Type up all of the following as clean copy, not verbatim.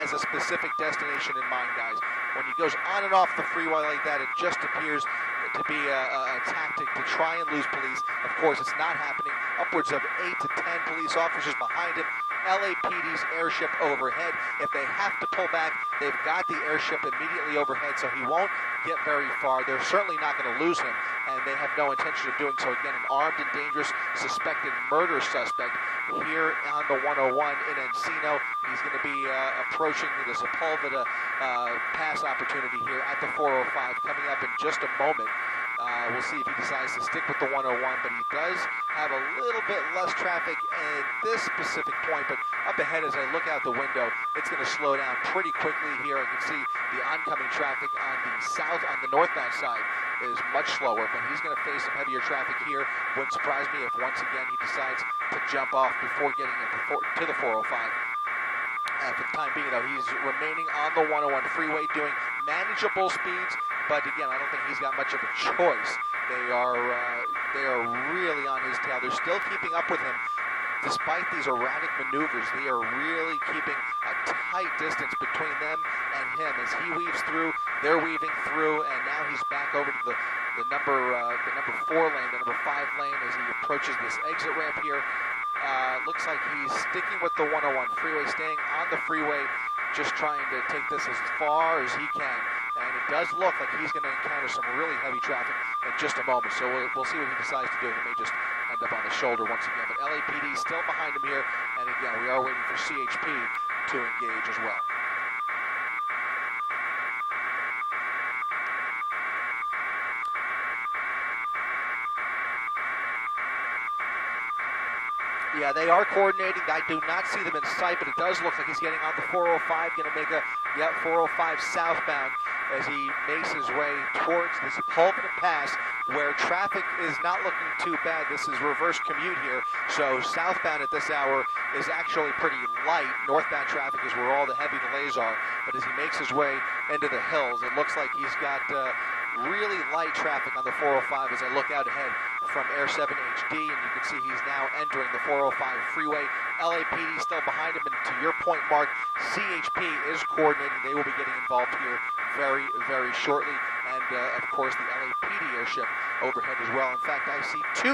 as a specific destination in mind, guys. When he goes on and off the freeway like that, it just appears to be a tactic to try and lose police. Of course, it's not happening. Upwards of 8 to 10 police officers behind him. LAPD's airship overhead. If they have to pull back, they've got the airship immediately overhead, so he won't get very far. They're certainly not going to lose him, and they have no intention of doing so. Again, an armed and dangerous suspected murder suspect here on the 101 in Encino. He's going to be approaching the Sepulveda pass opportunity here at the 405 coming up in just a moment. We'll see if he decides to stick with the 101, but he does have a little bit less traffic at this specific point. But up ahead, as I look out the window, it's going to slow down pretty quickly here. I can see the oncoming traffic on the northbound side is much slower, but he's going to face some heavier traffic here. Wouldn't surprise me if once again he decides to jump off before getting to the 405. For the time being, though, he's remaining on the 101 freeway doing manageable speeds, but again, I don't think he's got much of a choice. They are really on his tail. They're still keeping up with him. Despite these erratic maneuvers, they are really keeping a tight distance between them and him. As he weaves through, they're weaving through, and now he's back over to the number 4 lane, the number 5 lane as he approaches this exit ramp here. Looks like he's sticking with the 101 freeway, staying on the freeway, just trying to take this as far as he can. And it does look like he's going to encounter some really heavy traffic in just a moment. So we'll see what he decides to do. He may just end up on the shoulder once again. But LAPD still behind him here. And again, we are waiting for CHP to engage as well. Yeah, they are coordinating. I do not see them in sight, but it does look like he's getting on the 405, going to make a 405 southbound as he makes his way towards the Sepulveda Pass, where traffic is not looking too bad. This is reverse commute here, so southbound at this hour is actually pretty light. Northbound traffic is where all the heavy delays are, but as he makes his way into the hills, it looks like he's got really light traffic on the 405 as I look out ahead from Air 7 HD, and you can see he's now entering the 405 freeway. LAPD still behind him, and to your point, Mark, CHP is coordinating. They will be getting involved here very, very shortly, and of course the LAPD airship overhead as well. In fact, I see 2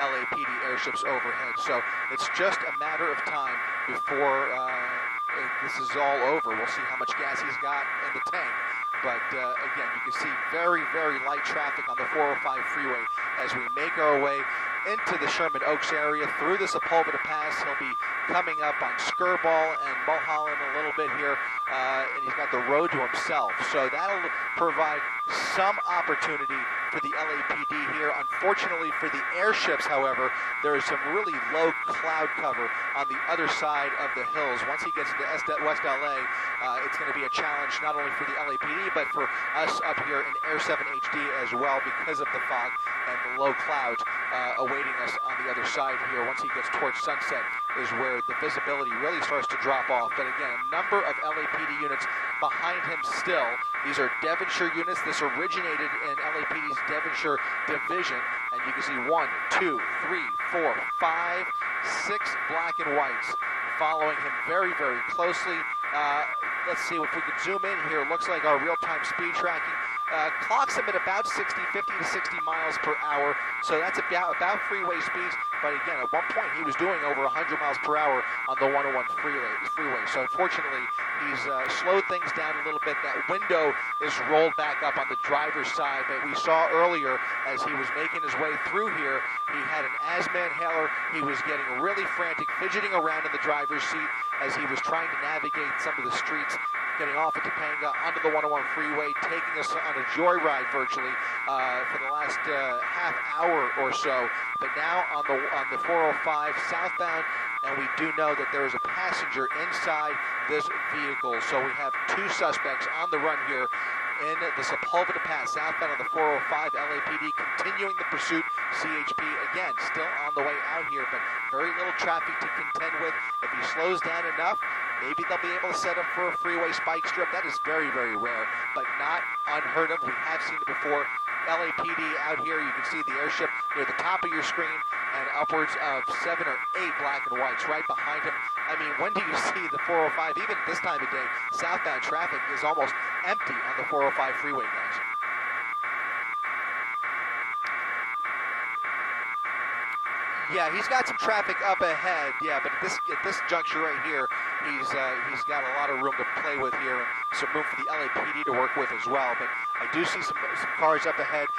LAPD airships overhead, so it's just a matter of time before this is all over. We'll see how much gas he's got in the tank. But again, you can see very, very light traffic on the 405 freeway as we make our way into the Sherman Oaks area through the Sepulveda Pass. He'll be coming up on Skirball and Mulholland a little bit here, and he's got the road to himself. So that'll provide some opportunity for the LAPD here. Unfortunately for the airships, however, there is some really low cloud cover on the other side of the hills. Once he gets into West LA, it's going to be a challenge not only for the LAPD, but for us up here in Air 7 HD as well because of the fog and the low clouds awaiting us on the other side here. Once he gets towards Sunset is where the visibility really starts to drop off. But again, a number of LAPD units behind him still. These are Devonshire units. This originated in LAPD's Devonshire division, and you can see 1, 2, 3, 4, 5, 6 black and whites following him very, very closely. Let's see if we can zoom in here. Looks like our real-time speed tracking clocks him at about 50 to 60 miles per hour, so that's about freeway speeds. But again, at one point he was doing over 100 miles per hour on the 101 freeway. So unfortunately, he's slowed things down a little bit. That window is rolled back up on the driver's side, but we saw earlier as he was making his way through here, he had an asthma inhaler. He was getting really frantic, fidgeting around in the driver's seat as he was trying to navigate some of the streets, getting off at Topanga onto the 101 freeway, taking us on a joyride virtually for the last half hour or so. But now on the 405 southbound, and we do know that there is a passenger inside this vehicle. So we have 2 suspects on the run here in the Sepulveda Pass, southbound on the 405. LAPD continuing the pursuit. CHP, again, still on the way out here, but very little traffic to contend with. If he slows down enough, maybe they'll be able to set up for a freeway spike strip. That is very, very rare, but not unheard of. We have seen it before. LAPD out here, you can see the airship near the top of your screen, and upwards of 7 or 8 black and whites right behind him. I mean, when do you see the 405, even at this time of day, southbound traffic is almost empty on the 405 freeway, guys. Yeah, he's got some traffic up ahead. Yeah, but at this juncture right here, he's got a lot of room to play with here and some room for the LAPD to work with as well. But I do see some cars up ahead.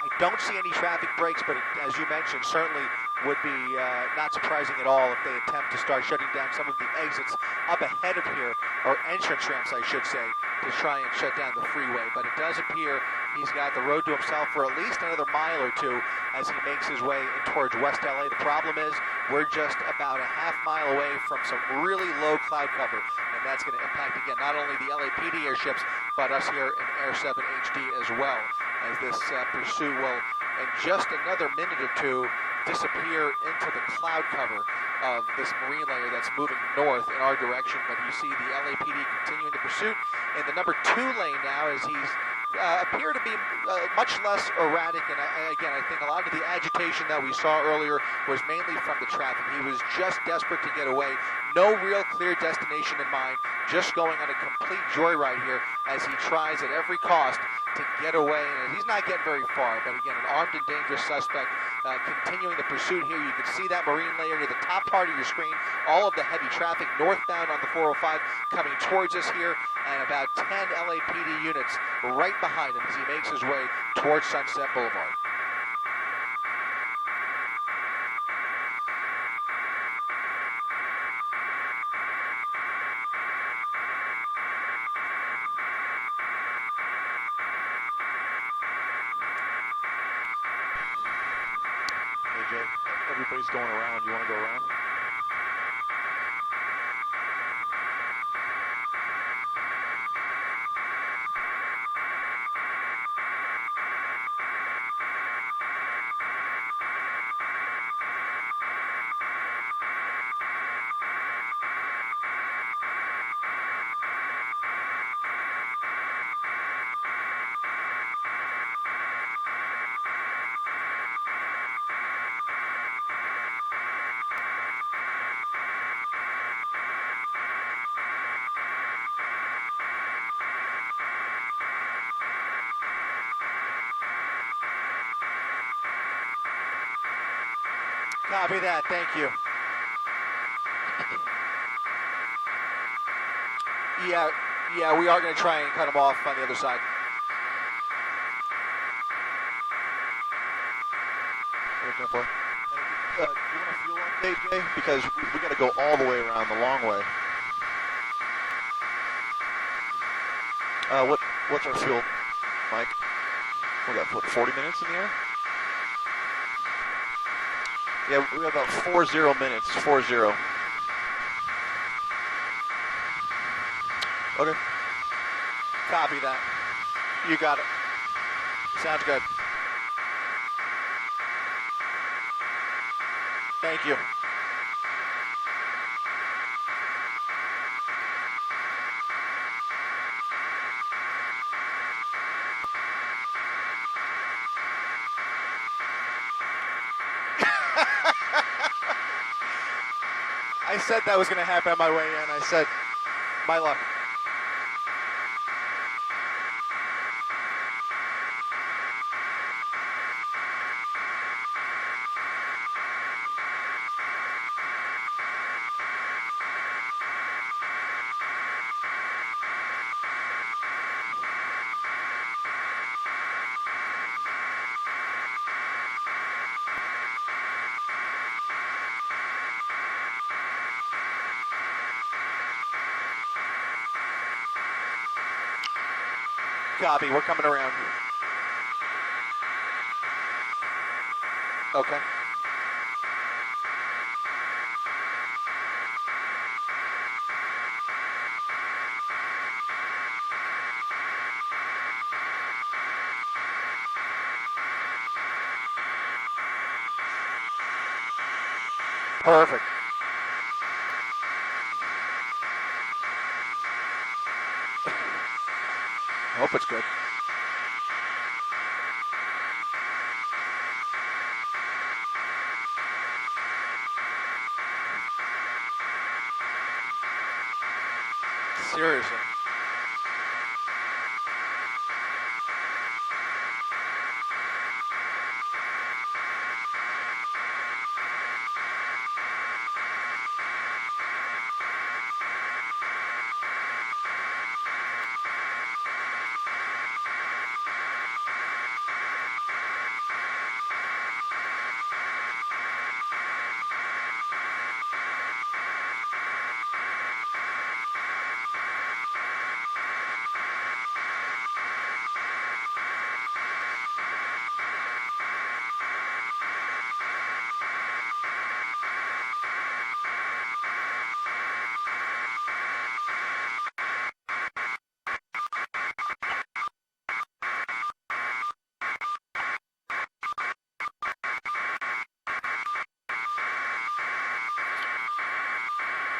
I don't see any traffic breaks, but as you mentioned, certainly would be not surprising at all if they attempt to start shutting down some of the exits up ahead of here, or entrance ramps, I should say, to try and shut down the freeway. But it does appear he's got the road to himself for at least another mile or two as he makes his way in towards West LA. The problem is we're just about a half mile away from some really low cloud cover, and that's going to impact, again, not only the LAPD airships, but us here in Air 7 HD as well, as this pursuit will, in just another minute or two, disappear into the cloud cover of this marine layer that's moving north in our direction. But you see the LAPD continuing the pursuit in the number 2 lane now, as he's appear to be much less erratic, and again, I think a lot of the agitation that we saw earlier was mainly from the traffic. He was just desperate to get away, no real clear destination in mind, just going on a complete joyride here as he tries at every cost to get away, and he's not getting very far. But again, an armed and dangerous suspect continuing the pursuit here. You can see that marine layer near the top part of your screen, all of the heavy traffic northbound on the 405 coming towards us here, and about 10 LAPD units right behind him as he makes his way towards Sunset Boulevard. Everybody's going around. You want to go around? Copy that, thank you. Yeah, we are going to try and cut him off on the other side. Do you want a fuel update, Jay? Because we got to go all the way around the long way. What's our fuel, Mike? We got, 40 minutes in the air? Yeah, we have about 40 minutes, 40. Okay. Copy that. You got it. Sounds good. Thank you. I said that was going to happen on my way in. I said, my luck. Copy, we're coming around. Okay. Perfect. I hope it's good. Seriously.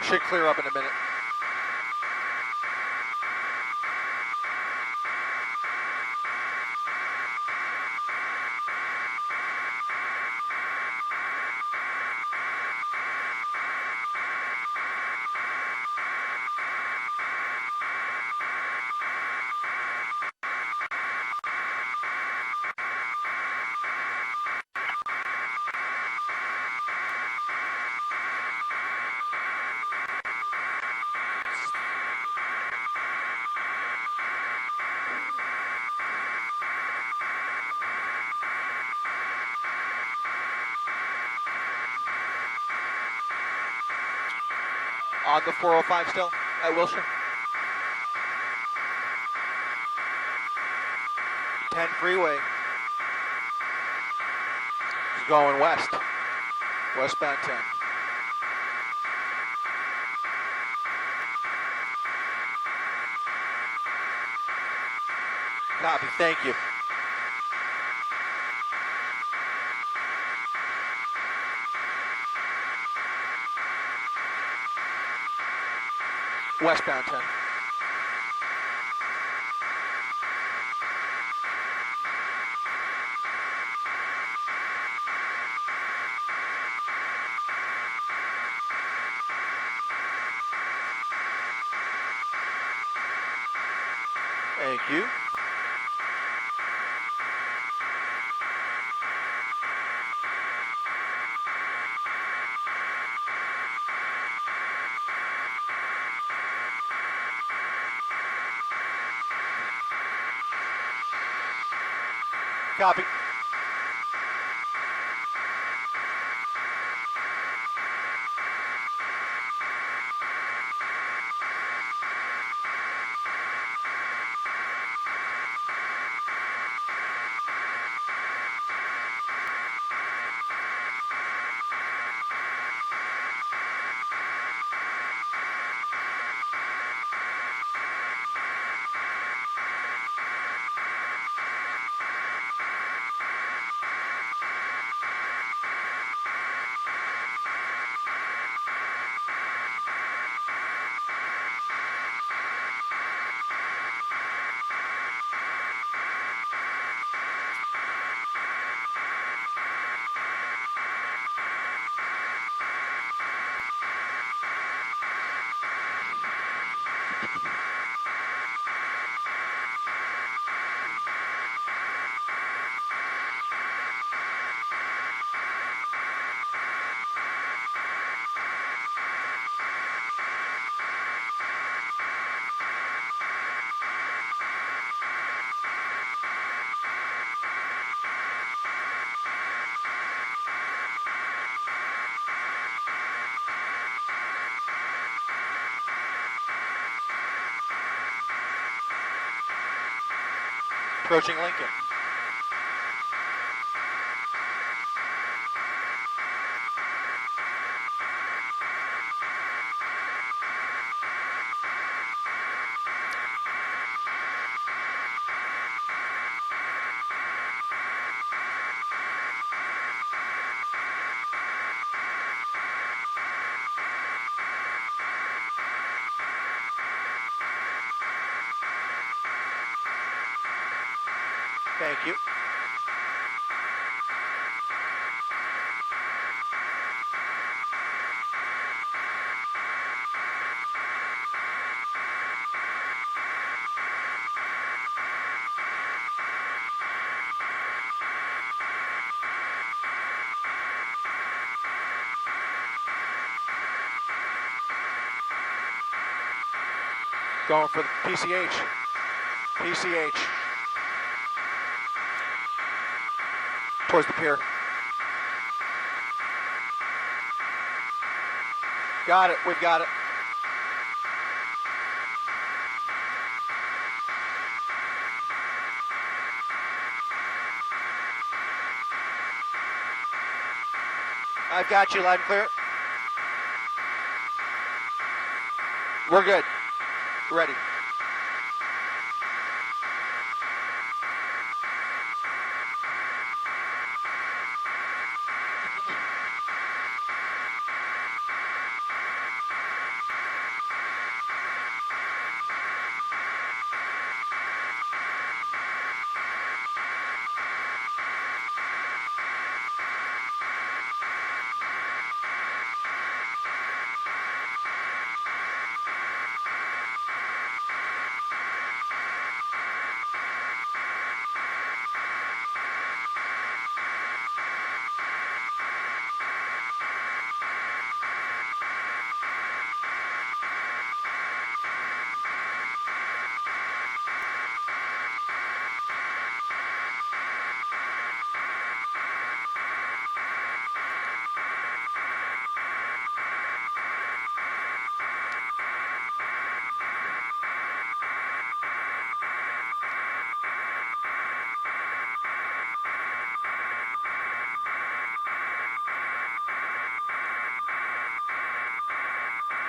Should clear up in a minute. On the 405 still at Wilshire. 10 freeway. He's going west. Westbound 10. Copy, thank you. Westbound 10. Thank you. Copy. Approaching Lincoln. Thank you. going for the PCH. PCH. Towards the pier. Got it. We've got it. I've got you loud and clear. We're good. Ready.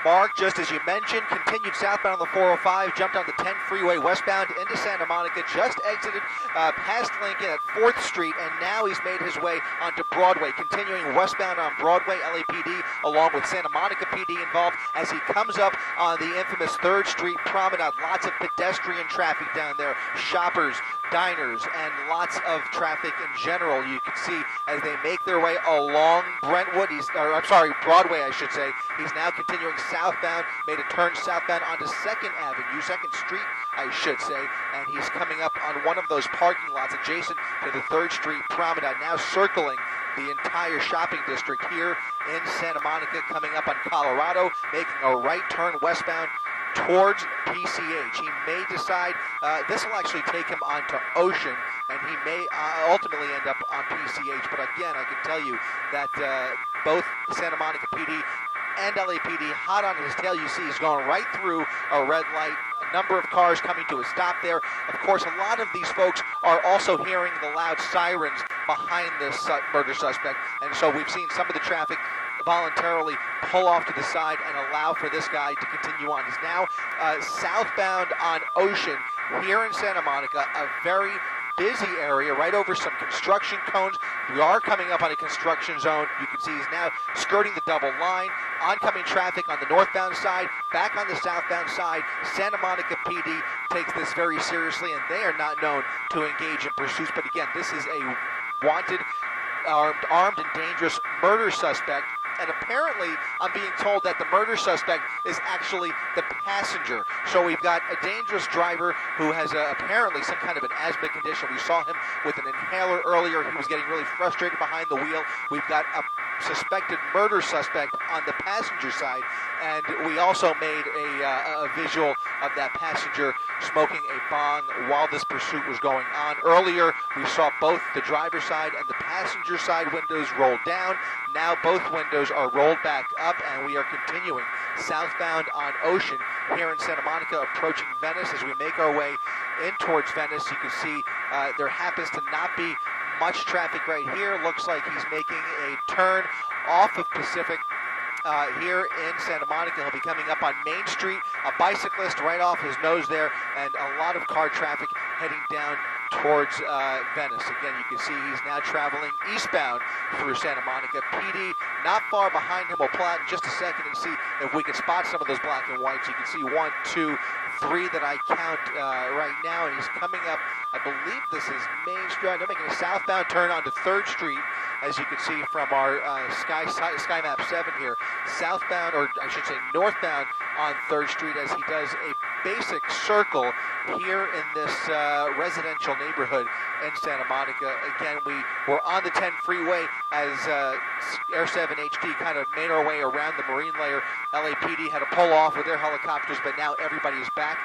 Mark, just as you mentioned, continued southbound on the 405, jumped on the 10 freeway westbound into Santa Monica, just exited past Lincoln at 4th Street, and now he's made his way onto Broadway, continuing westbound on Broadway, LAPD, along with Santa Monica PD involved as he comes up on the infamous 3rd Street promenade. Lots of pedestrian traffic down there, shoppers, diners, and lots of traffic in general. You can see as they make their way along Brentwood, Broadway, I should say. He's now continuing southbound, made a turn southbound onto 2nd Avenue, 2nd Street, I should say, and he's coming up on one of those parking lots adjacent to the 3rd Street promenade, now circling the entire shopping district here in Santa Monica, coming up on Colorado, making a right turn westbound towards PCH. He may decide this will actually take him onto Ocean, and he may ultimately end up on PCH. But again, I can tell you that both Santa Monica PD and LAPD hot on his tail. You see he's going right through a red light. A number of cars coming to a stop there. Of course, a lot of these folks are also hearing the loud sirens behind this murder suspect, and so we've seen some of the traffic voluntarily pull off to the side and allow for this guy to continue on. He's now southbound on Ocean here in Santa Monica, a very busy area right over some construction cones. We are coming up on a construction zone. You can see he's now skirting the double line. Oncoming traffic on the northbound side, back on the southbound side. Santa Monica PD takes this very seriously, and they are not known to engage in pursuits. But again, this is a wanted, armed and dangerous murder suspect. And apparently, I'm being told that the murder suspect is actually the passenger. So we've got a dangerous driver who has apparently some kind of an asthma condition. We saw him with an inhaler earlier. He was getting really frustrated behind the wheel. We've got a suspected murder suspect on the passenger side. And we also made a visual of that passenger smoking a bong while this pursuit was going on. Earlier, we saw both the driver's side and the passenger side windows rolled down. Now both windows are rolled back up, and we are continuing southbound on Ocean here in Santa Monica, approaching Venice. As we make our way in towards Venice, you can see there happens to not be much traffic right here. Looks like he's making a turn off of Pacific here in Santa Monica. He'll be coming up on Main Street, a bicyclist right off his nose there, and a lot of car traffic heading down towards Venice. Again, you can see he's now traveling eastbound through Santa Monica. PD not far behind him. We'll pull out in just a second and see if we can spot some of those black and whites. You can see 1, 2, 3 that I count right now, and he's coming up, I believe this is Main Street. They're making a southbound turn onto 3rd Street, as you can see from our Sky Map 7 here. Southbound, or I should say northbound on 3rd Street, as he does a basic circle here in this residential neighborhood in Santa Monica. Again, we were on the 10 freeway as Air 7 HD kind of made our way around the marine layer. LAPD had to pull off with their helicopters, but now everybody is back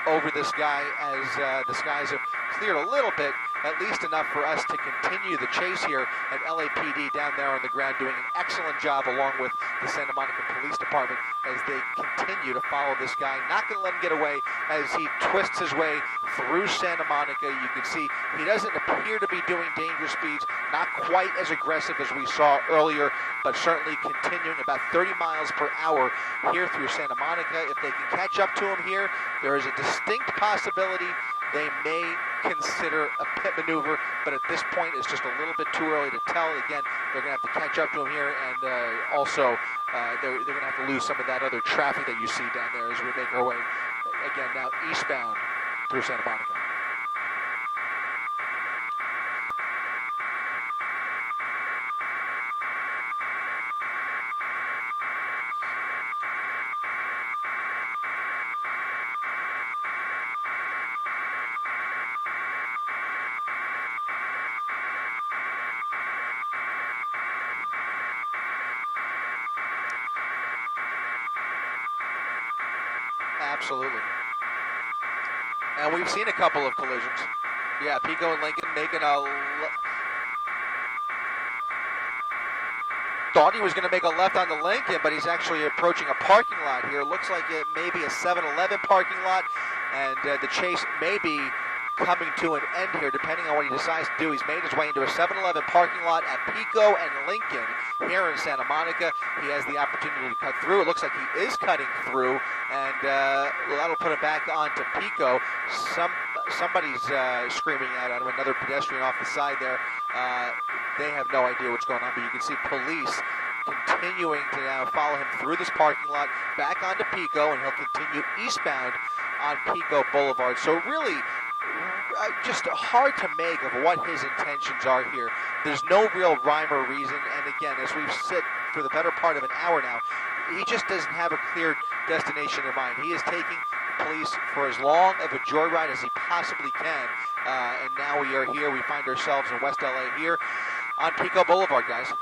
over this guy as the skies have cleared a little bit, at least enough for us to continue the chase here, and LAPD down there on the ground doing an excellent job along with the Santa Monica Police Department as they continue to follow this guy. Not going to let him get away as he twists his way through Santa Monica. You can see he doesn't appear to be doing dangerous speeds, not quite as aggressive as we saw earlier, but certainly continuing about 30 miles per hour here through Santa Monica. If they can catch up to him here, there is a distinct possibility they may consider a pit maneuver, but at this point it's just a little bit too early to tell. Again, they're going to have to catch up to him here, and also they're going to have to lose some of that other traffic that you see down there as we make our way, again, now eastbound through Santa Monica. Absolutely. And we've seen a couple of collisions. Yeah, Pico and Lincoln making thought he was going to make a left on the Lincoln, but he's actually approaching a parking lot here. Looks like it may be a 7-Eleven parking lot, and the chase may be coming to an end here, depending on what he decides to do. He's made his way into a 7-Eleven parking lot at Pico and Lincoln here in Santa Monica. He has the opportunity to cut through. It looks like he is cutting through, and that'll put him back onto Pico. Somebody's screaming out at him, another pedestrian off the side there. They have no idea what's going on, but you can see police continuing to now follow him through this parking lot, back onto Pico, and he'll continue eastbound on Pico Boulevard. So really, just hard to make of what his intentions are here. There's no real rhyme or reason, and again, as we've said for the better part of an hour now, he just doesn't have a clear destination in mind. He is taking police for as long of a joyride as he possibly can, and now we are here. We find ourselves in West LA here on Pico Boulevard, guys.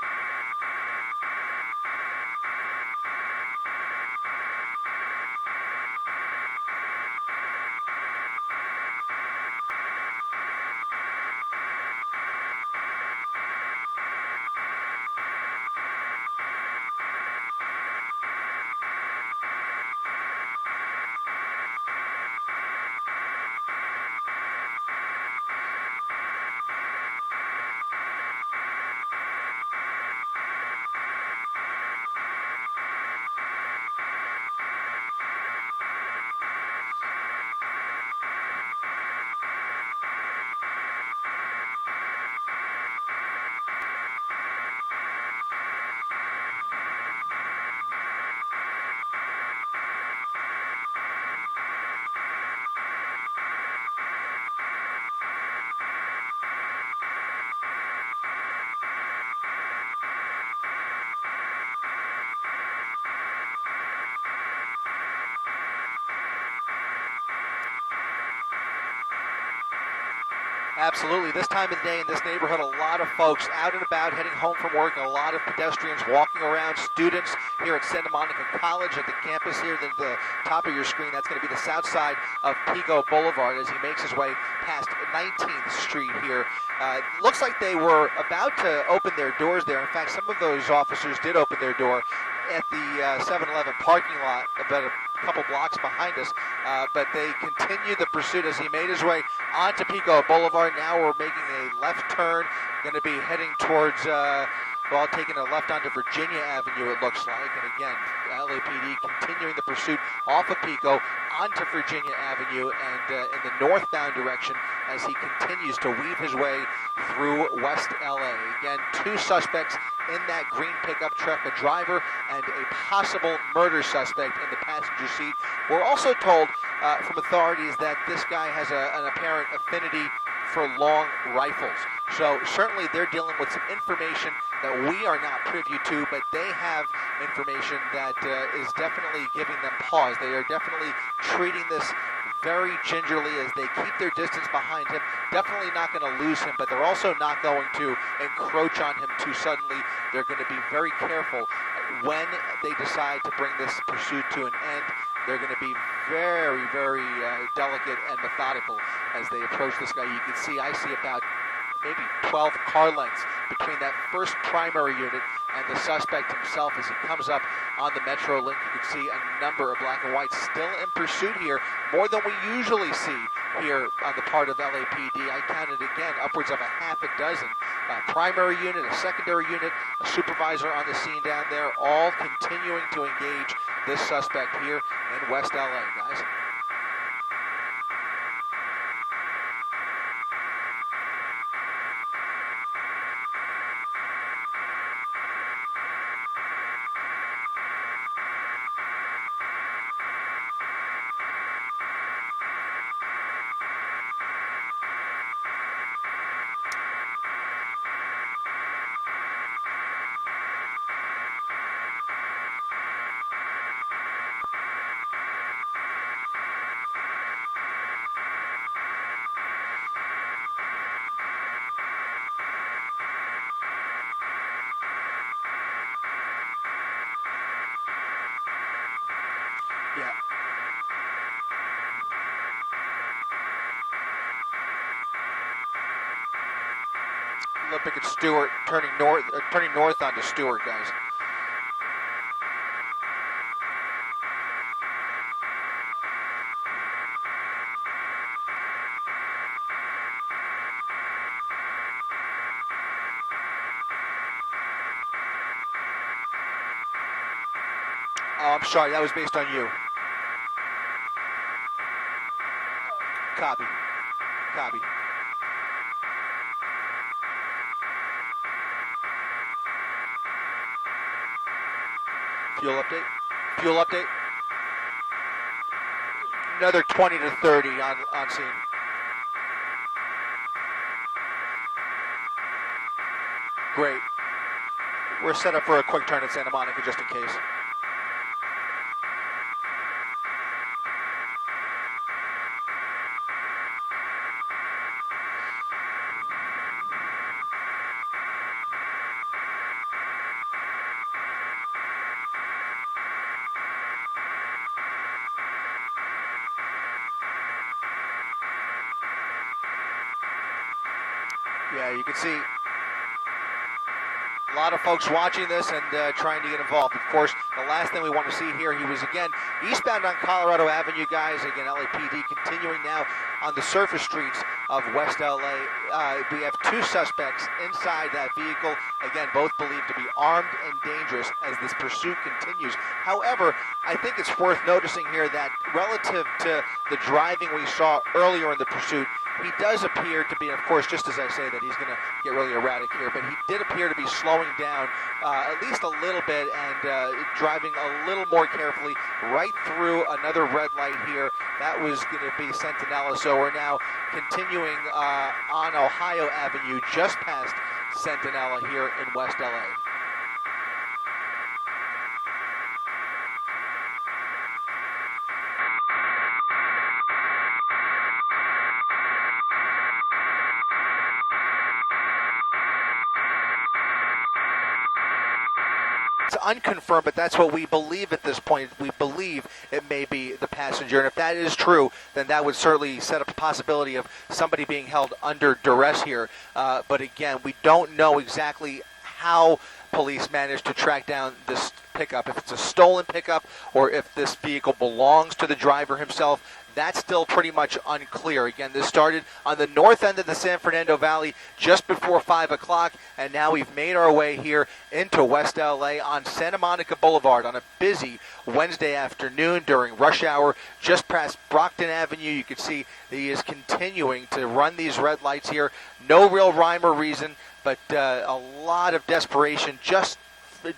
Absolutely. This time of the day in this neighborhood, a lot of folks out and about heading home from work, and a lot of pedestrians walking around, students here at Santa Monica College at the campus here at the top of your screen. That's going to be the south side of Pico Boulevard as he makes his way past 19th Street here. Looks like they were about to open their doors there. In fact, some of those officers did open their door at the 7-Eleven parking lot about a couple blocks behind us, but they continued the pursuit as he made his way onto Pico Boulevard. Now we're making a left turn, going to be heading towards, taking a left onto Virginia Avenue, it looks like. And again, LAPD continuing the pursuit off of Pico onto Virginia Avenue and in the northbound direction as he continues to weave his way through West LA. Again, two suspects in that green pickup truck, a driver and a possible murder suspect in the passenger seat. We're also told from authorities that this guy has an apparent affinity for long rifles. So certainly they're dealing with some information that we are not privy to, but they have information that is definitely giving them pause. They are definitely treating this very gingerly as they keep their distance behind him. Definitely not going to lose him, but they're also not going to encroach on him too suddenly. They're going to be very careful when they decide to bring this pursuit to an end. They're going to be very, very delicate and methodical as they approach this guy. You can see, I see about maybe 12 car lengths between that first primary unit and the suspect himself as he comes up on the Metro Link. You can see a number of black and whites still in pursuit here, more than we usually see here on the part of LAPD. I counted again upwards of a half a dozen. A primary unit, a secondary unit, a supervisor on the scene down there, all continuing to engage this suspect here in West LA, guys. Yeah. Olympic and Stewart turning north onto Stewart, guys. Oh, I'm sorry, that was based on you. Copy. Copy. Fuel update. Fuel update. Another 20 to 30 on scene. Great. We're set up for a quick turn at Santa Monica just in case. Yeah, you can see a lot of folks watching this and trying to get involved. Of course, the last thing we want to see here, he was again eastbound on Colorado Avenue, guys. Again, LAPD continuing now on the surface streets of West LA. We have two suspects inside that vehicle. Again, both believed to be armed and dangerous as this pursuit continues. However, I think it's worth noticing here that relative to the driving we saw earlier in the pursuit, he does appear to be, of course, just as I say that he's going to get really erratic here, but he did appear to be slowing down at least a little bit and driving a little more carefully right through another red light here. That was going to be Centinela, so we're now continuing on Ohio Avenue just past Centinela here in West LA. It's unconfirmed, but that's what we believe at this point. We believe it may be the passenger, and if that is true, then that would certainly set up a possibility of somebody being held under duress here. But again, we don't know exactly how police managed to track down this pickup, if it's a stolen pickup or if this vehicle belongs to the driver himself. That's still pretty much unclear. Again, this started on the north end of the San Fernando Valley just before 5 o'clock, and now we've made our way here into West LA on Santa Monica Boulevard on a busy Wednesday afternoon during rush hour just past Brockton Avenue. You can see he is continuing to run these red lights here. No real rhyme or reason, but a lot of desperation just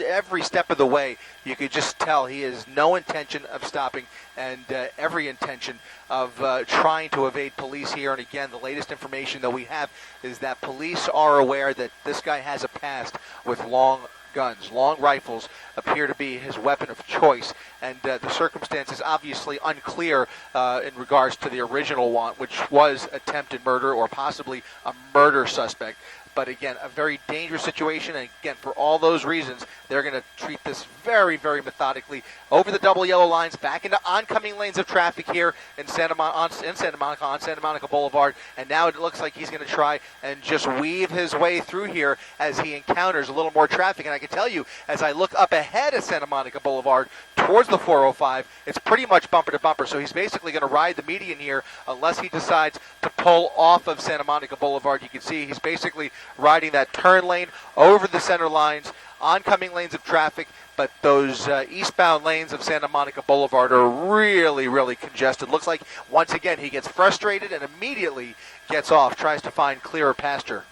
every step of the way. You could just tell he has no intention of stopping and every intention of trying to evade police here. And again, the latest information that we have is that police are aware that this guy has a past with long guns. Long rifles appear to be his weapon of choice, and the circumstances obviously unclear in regards to the original want, which was attempted murder or possibly a murder suspect. But again, a very dangerous situation, and again, for all those reasons, they're going to treat this very, very methodically. Over the double yellow lines, back into oncoming lanes of traffic here in Santa Monica on Santa Monica Boulevard, and now it looks like he's going to try and just weave his way through here as he encounters a little more traffic. And I can tell you, as I look up ahead at Santa Monica Boulevard towards the 405, it's pretty much bumper to bumper. So he's basically going to ride the median here unless he decides to pull off of Santa Monica Boulevard. You can see he's basically riding that turn lane over the center lines, oncoming lanes of traffic, but those eastbound lanes of Santa Monica Boulevard are really, really congested. Looks like, once again, he gets frustrated and immediately gets off, tries to find clearer pasture.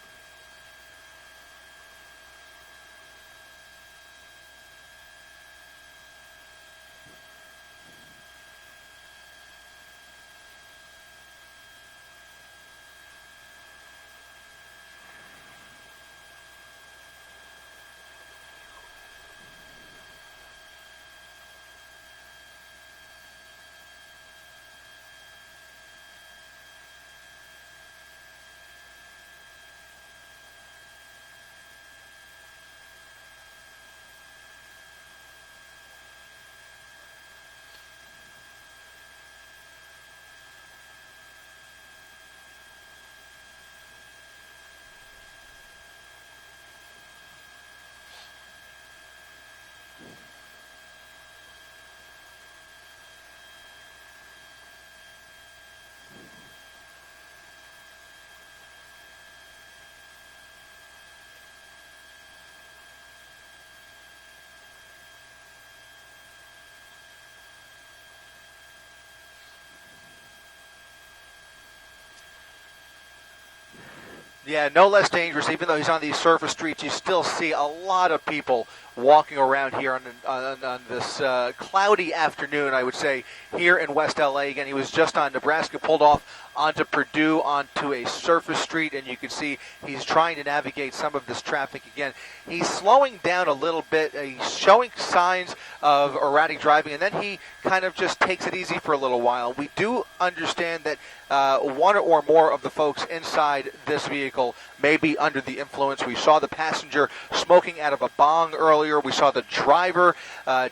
Yeah, no less dangerous. Even though he's on these surface streets, you still see a lot of people walking around here on this cloudy afternoon, I would say, here in West LA. Again, he was just on Nebraska, pulled off onto Purdue, onto a surface street, and you can see he's trying to navigate some of this traffic again. He's slowing down a little bit. He's showing signs of erratic driving, and then he kind of just takes it easy for a little while. We do understand that one or more of the folks inside this vehicle may be under the influence. We saw the passenger smoking out of a bong earlier. We saw the driver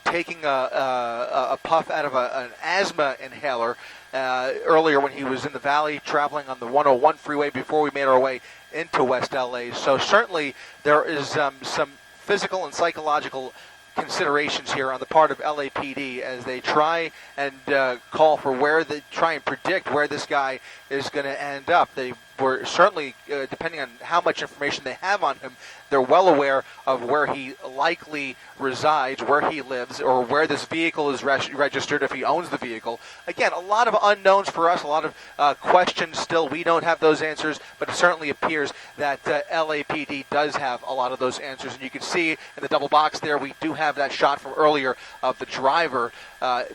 taking a puff out of an asthma inhaler earlier when he was in the valley traveling on the 101 freeway before we made our way into West LA. So certainly there is some physical and psychological considerations here on the part of LAPD as they try and try and predict where this guy is going to end up. They were certainly, depending on how much information they have on him, they're well aware of where he likely resides, where he lives, or where this vehicle is registered if he owns the vehicle. Again, a lot of unknowns for us, a lot of questions still. We don't have those answers, but it certainly appears that LAPD does have a lot of those answers. And you can see in the double box there, we do have that shot from earlier of the driver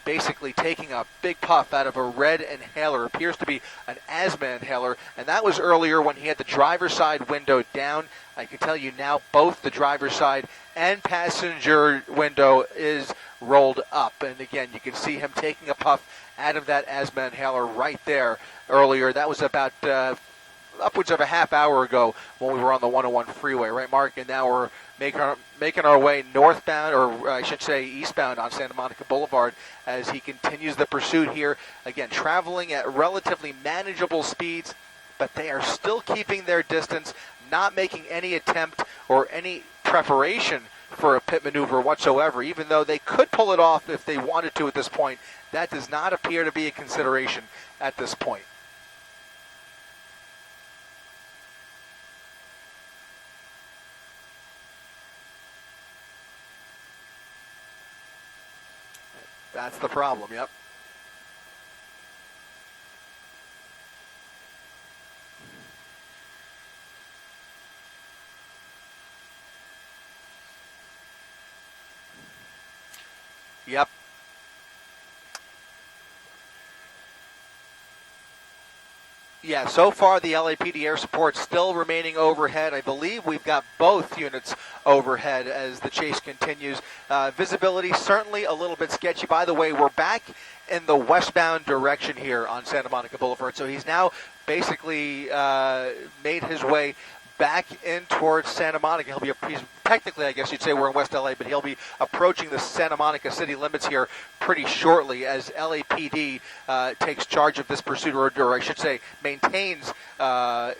basically taking a big puff out of a red inhaler. Appears to be an asthma inhaler, and that was earlier when he had the driver's side window down. I can tell you now both the driver's side and passenger window is rolled up. And again, you can see him taking a puff out of that asthma inhaler right there earlier. That was about upwards of a half hour ago when we were on the 101 freeway, right, Mark? And now we're making our way northbound, or I should say eastbound on Santa Monica Boulevard as he continues the pursuit here. Again, traveling at relatively manageable speeds, but they are still keeping their distance, not making any attempt or any preparation for a pit maneuver whatsoever, even though they could pull it off if they wanted to at this point. That does not appear to be a consideration at this point. That's the problem, yep. Yep. Yeah, so far the LAPD air support still remaining overhead. I believe we've got both units overhead as the chase continues. Visibility certainly a little bit sketchy. By the way, we're back in the westbound direction here on Santa Monica Boulevard. So he's now basically made his way back in towards Santa Monica. He's technically, I guess you'd say we're in West LA, but he'll be approaching the Santa Monica city limits here pretty shortly as LAPD takes charge of this pursuit, or I should say maintains the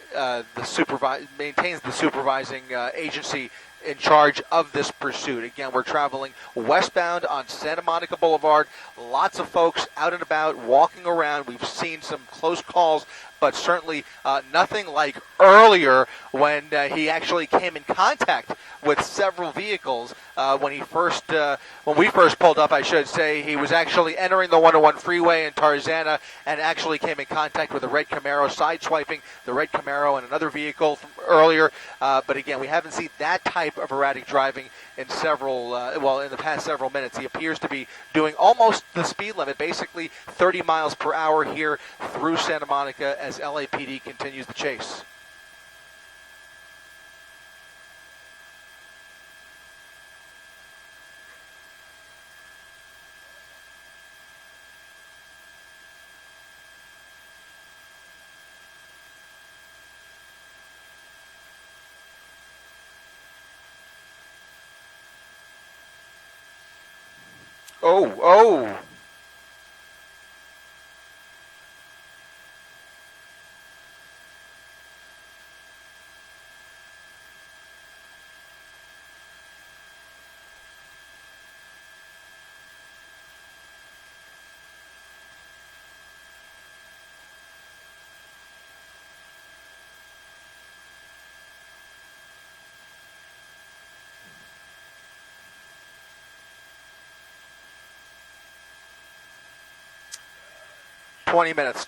supervising agency in charge of this pursuit. Again, we're traveling westbound on Santa Monica Boulevard. Lots of folks out and about, walking around. We've seen some close calls, but certainly nothing like earlier when he actually came in contact with several vehicles. When we first pulled up, I should say, he was actually entering the 101 freeway in Tarzana and actually came in contact with a red Camaro, sideswiping the red Camaro and another vehicle from earlier. But again, we haven't seen that type of erratic driving in in the past several minutes. He appears to be doing almost the speed limit, basically 30 miles per hour here through Santa Monica as LAPD continues the chase. Oh. Twenty minutes.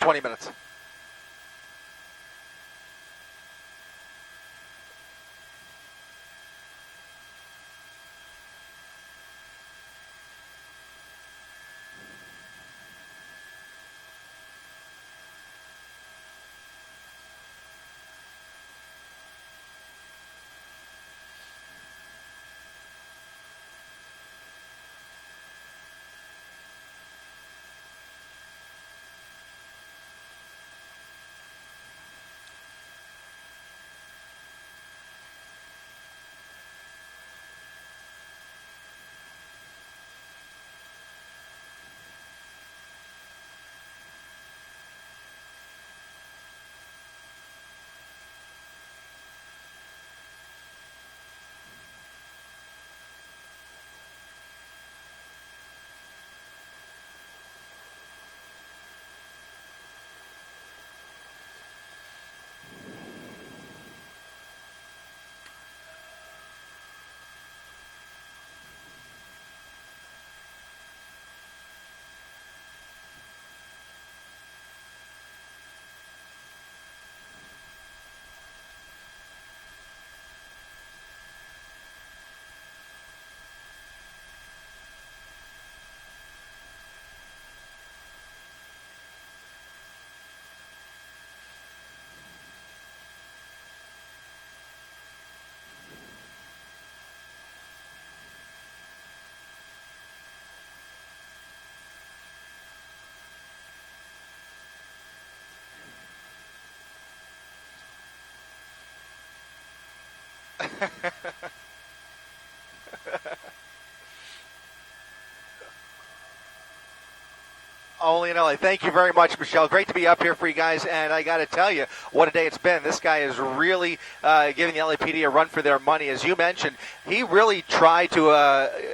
Only in LA. Thank you very much, Michelle. Great to be up here for you guys, and I got to tell you, what a day it's been. This guy is really giving the LAPD a run for their money. As you mentioned, he really tried to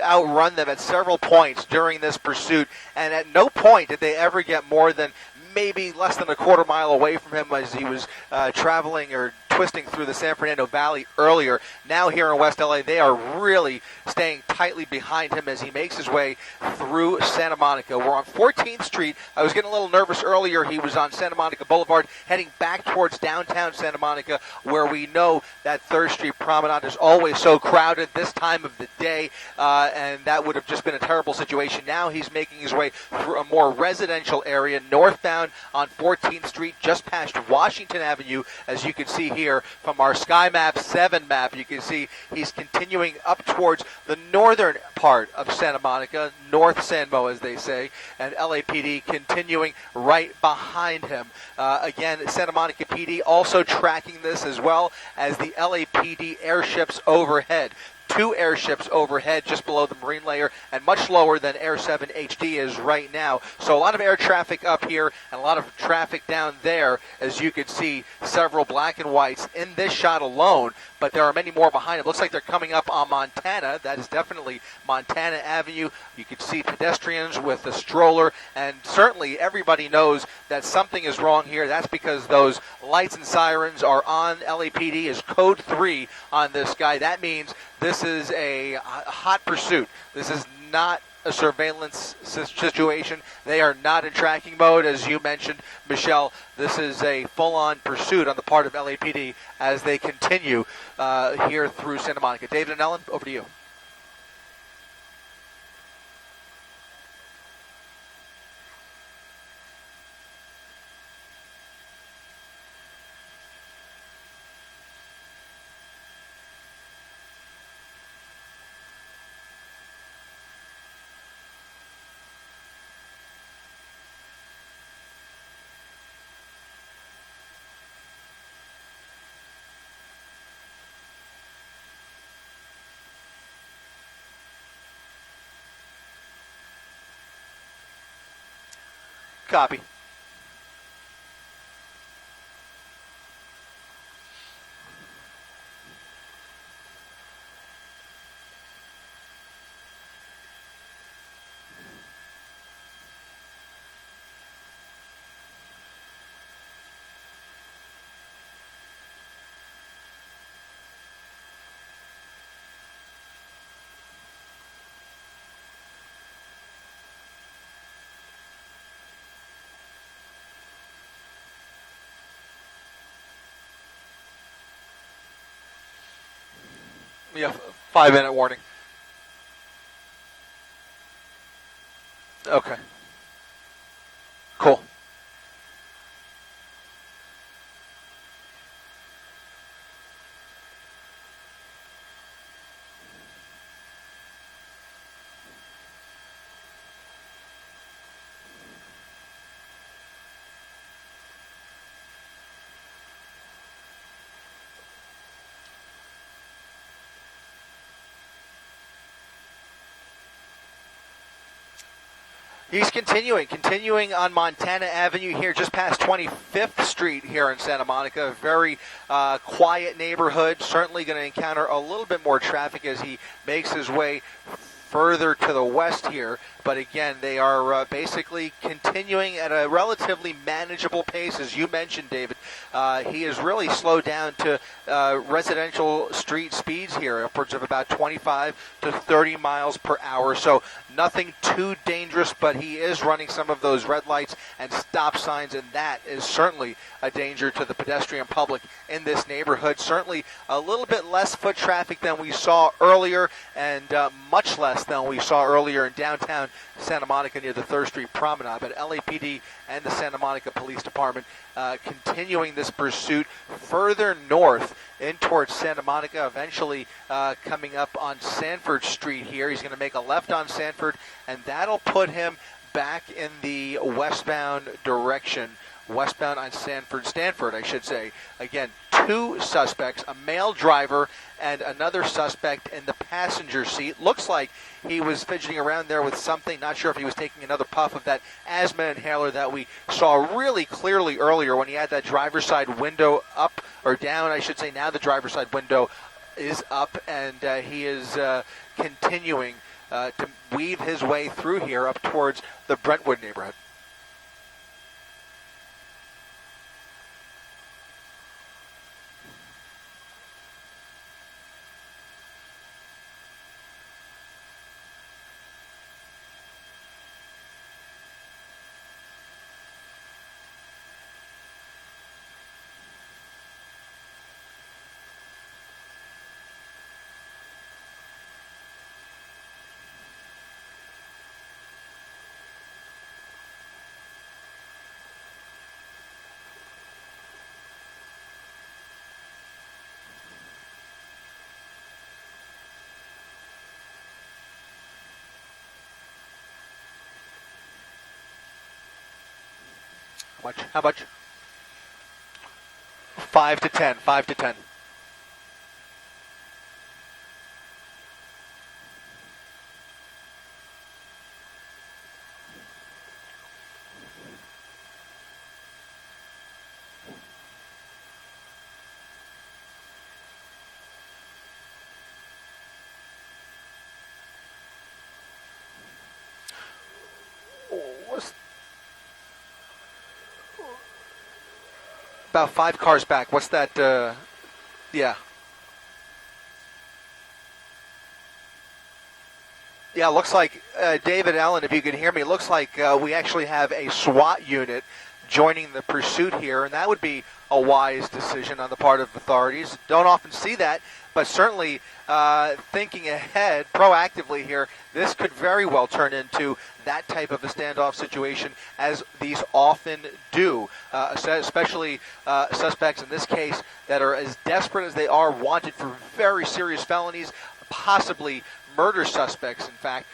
outrun them at several points during this pursuit, and at no point did they ever get more than maybe less than a quarter mile away from him as he was traveling or twisting through the San Fernando Valley earlier. Now here in West LA, they are really staying tightly behind him as he makes his way through Santa Monica. We're on 14th Street. I was getting a little nervous earlier. He was on Santa Monica Boulevard heading back towards downtown Santa Monica, where we know that 3rd Street Promenade is always so crowded this time of the day, and that would have just been a terrible situation. Now he's making his way through a more residential area northbound on 14th Street, just past Washington Avenue, as you can see here. here from our Sky Map 7 map. You can see he's continuing up towards the northern part of Santa Monica, North San Mo, as they say, and LAPD continuing right behind him. Again, Santa Monica PD also tracking this as well as the LAPD airships overhead. 2 airships overhead just below the marine layer and much lower than Air 7 HD is right now. So a lot of air traffic up here and a lot of traffic down there, as you can see several black and whites in this shot alone, but there are many more behind it. Looks like they're coming up on Montana. That is definitely Montana Avenue. You can see pedestrians with the stroller, and certainly everybody knows that something is wrong here. That's because those lights and sirens are on. LAPD is code 3 on this guy. That means this is a hot pursuit. This is not a surveillance situation. They are not in tracking mode, as you mentioned, Michelle. This is a full-on pursuit on the part of LAPD as they continue here through Santa Monica. David and Ellen, over to you. Copy. Yeah, 5-minute warning. Okay. Cool. He's continuing on Montana Avenue here, just past 25th Street here in Santa Monica. A very quiet neighborhood. Certainly going to encounter a little bit more traffic as he makes his way further to the west here. But again, they are basically continuing at a relatively manageable pace. As you mentioned, David, he has really slowed down to residential street speeds here, upwards of about 25 to 30 miles per hour. So nothing too dangerous, but he is running some of those red lights and stop signs, and that is certainly a danger to the pedestrian public in this neighborhood. Certainly a little bit less foot traffic than we saw earlier, and much less than we saw earlier in downtown Santa Monica near the 3rd Street Promenade. But LAPD and the Santa Monica Police Department continuing this pursuit further north in towards Santa Monica, eventually coming up on Sanford Street here. He's going to make a left on Sanford, and that'll put him back in the westbound direction. Westbound on Stanford, I should say. Again, 2 suspects, a male driver and another suspect in the passenger seat. Looks like he was fidgeting around there with something. Not sure if he was taking another puff of that asthma inhaler that we saw really clearly earlier when he had that driver's side window up, or down, I should say. Now the driver's side window is up, and he is continuing to weave his way through here up towards the Brentwood neighborhood. much? How much? 5 to 10. 5 to 10. About 5 cars back. What's that? Yeah. Yeah, looks like, David Allen, if you can hear me, it looks like we actually have a SWAT unit joining the pursuit here, and that would be a wise decision on the part of authorities. Don't often see that, but certainly thinking ahead proactively here, this could very well turn into that type of a standoff situation, as these often do, especially suspects in this case that are as desperate as they are, wanted for very serious felonies, possibly murder suspects. In fact,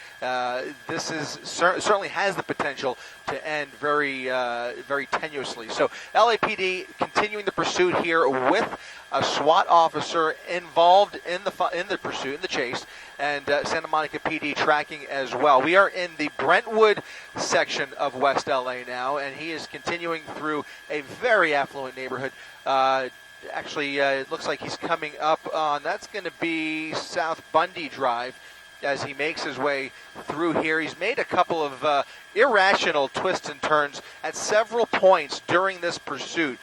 this is certainly has the potential to end very, very tenuously. So LAPD continuing the pursuit here with a SWAT officer involved in the pursuit, in the chase, and Santa Monica PD tracking as well. We are in the Brentwood section of West LA now, and he is continuing through a very affluent neighborhood. Actually, it looks like he's coming up on, that's going to be South Bundy Drive, as he makes his way through here. He's made a couple of irrational twists and turns at several points during this pursuit.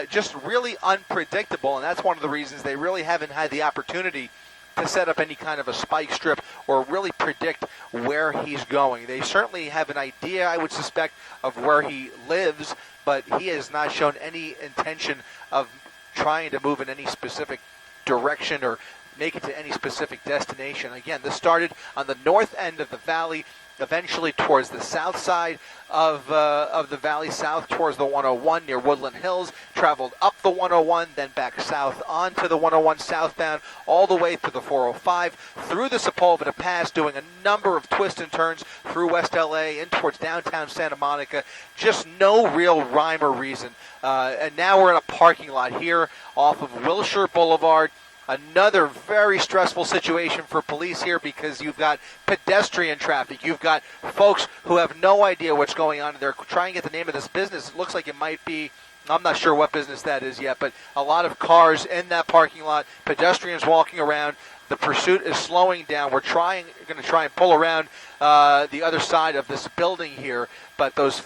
Just really unpredictable, and that's one of the reasons they really haven't had the opportunity to set up any kind of a spike strip or really predict where he's going. They certainly have an idea, I would suspect, of where he lives, but he has not shown any intention of trying to move in any specific direction or make it to any specific destination. Again, this started on the north end of the valley, eventually towards the south side of the valley, south towards the 101 near Woodland Hills, traveled up the 101, then back south onto the 101 southbound, all the way to the 405, through the Sepulveda Pass, doing a number of twists and turns through West LA and towards downtown Santa Monica. Just no real rhyme or reason. And now we're in a parking lot here off of Wilshire Boulevard. Another very stressful situation for police here, because you've got pedestrian traffic. You've got folks who have no idea what's going on. They're trying to get the name of this business. It looks like it might be, I'm not sure what business that is yet, but a lot of cars in that parking lot, pedestrians walking around. The pursuit is slowing down. We're going to try and pull around the other side of this building here, but those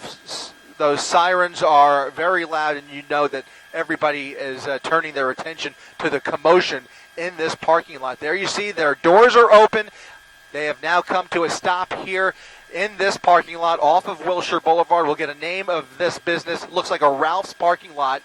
sirens are very loud, and you know that everybody is turning their attention to the commotion in this parking lot. There you see their doors are open. They have now come to a stop here in this parking lot off of Wilshire Boulevard. We'll get a name of this business. It looks like a Ralph's parking lot.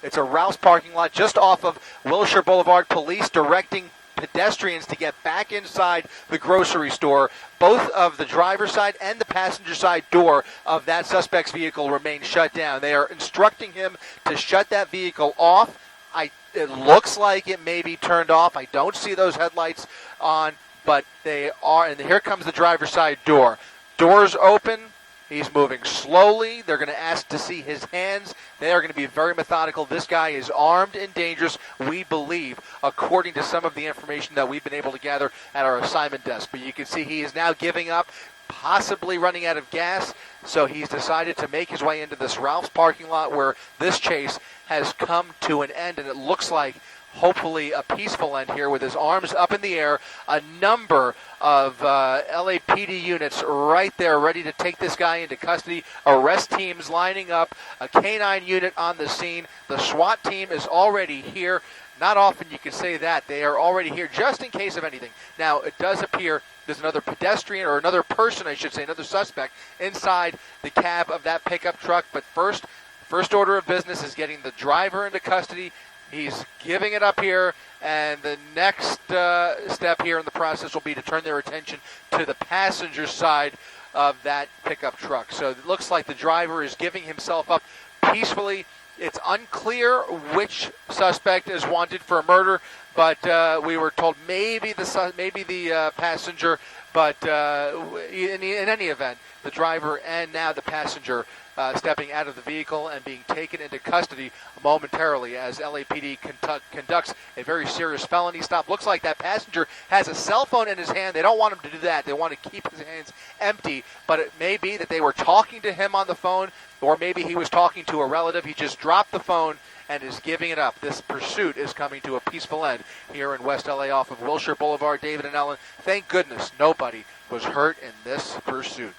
It's a Ralph's parking lot just off of Wilshire Boulevard. Police directing pedestrians to get back inside the grocery store. Both of the driver's side and the passenger side door of that suspect's vehicle remain shut down. They are instructing him to shut that vehicle off. It looks like it may be turned off. I don't see those headlights on, but they are. And here comes the driver's side door. Doors open. He's moving slowly. They're going to ask to see his hands. They are going to be very methodical. This guy is armed and dangerous, we believe, according to some of the information that we've been able to gather at our assignment desk. But you can see he is now giving up, possibly running out of gas. So he's decided to make his way into this Ralph's parking lot where this chase has come to an end. And it looks like hopefully a peaceful end here, with his arms up in the air. A number of LAPD units right there ready to take this guy into custody. Arrest teams lining up, a canine unit on the scene. The SWAT team is already here. Not often you can say that. They are already here just in case of anything. Now, it does appear there's another pedestrian, or another person, I should say, another suspect inside the cab of that pickup truck. But first order of business is getting the driver into custody. He's giving it up here, and the next step here in the process will be to turn their attention to the passenger side of that pickup truck. So it looks like the driver is giving himself up peacefully. It's unclear which suspect is wanted for a murder, but we were told maybe the passenger. But in any event, the driver and now the passenger stepping out of the vehicle and being taken into custody momentarily as LAPD conducts a very serious felony stop. Looks like that passenger has a cell phone in his hand. They don't want him to do that. They want to keep his hands empty, but it may be that they were talking to him on the phone, or maybe he was talking to a relative. He just dropped the phone and is giving it up. This pursuit is coming to a peaceful end here in West LA off of Wilshire Boulevard. David and Ellen, thank goodness nobody was hurt in this pursuit.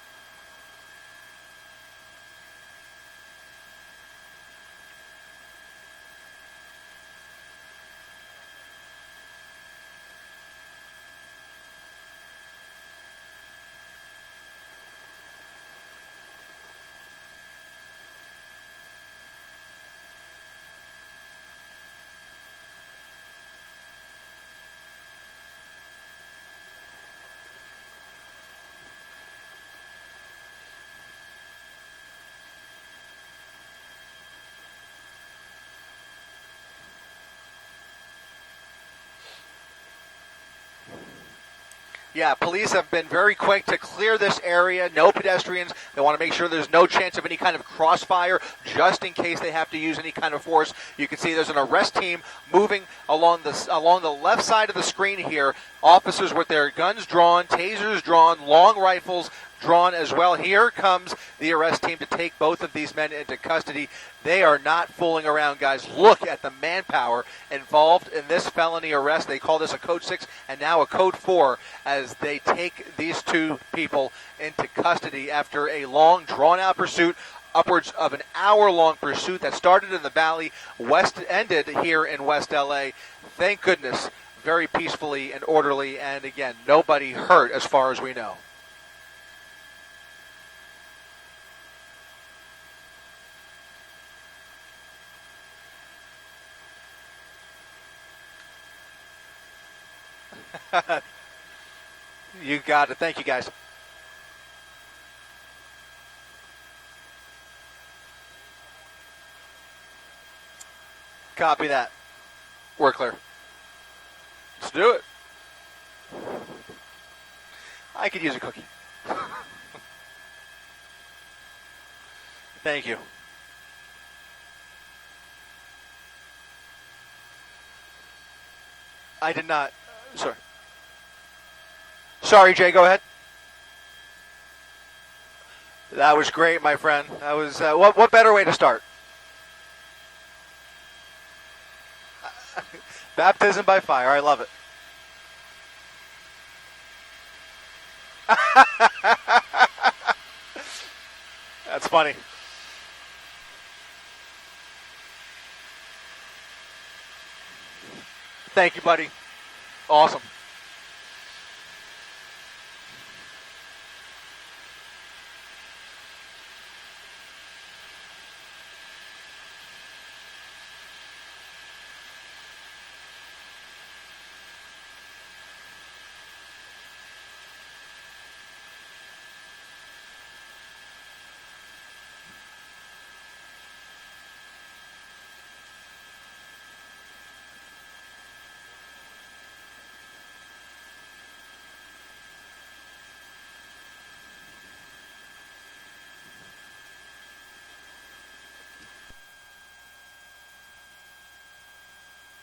Yeah, police have been very quick to clear this area. No pedestrians. They want to make sure there's no chance of any kind of crossfire, just in case they have to use any kind of force. You can see there's an arrest team moving along the left side of the screen here. Officers with their guns drawn, tasers drawn, long rifles drawn as well. Here comes the arrest team to take both of these men into custody. They are not fooling around, guys. Look at the manpower involved in this felony arrest. They call this a Code 6 and now a Code 4 as they take these two people into custody after a long, drawn-out pursuit, upwards of an hour-long pursuit that started in the Valley, ended here in West LA. Thank goodness, very peacefully and orderly, and again, nobody hurt as far as we know. You got it. Thank you, guys. Copy that. We're clear. Let's do it. I could use a cookie. Thank you. I did not. Sorry. Sorry, Jay, go ahead. That was great, my friend. That was what better way to start? Baptism by fire. I love it. That's funny. Thank you, buddy. Awesome.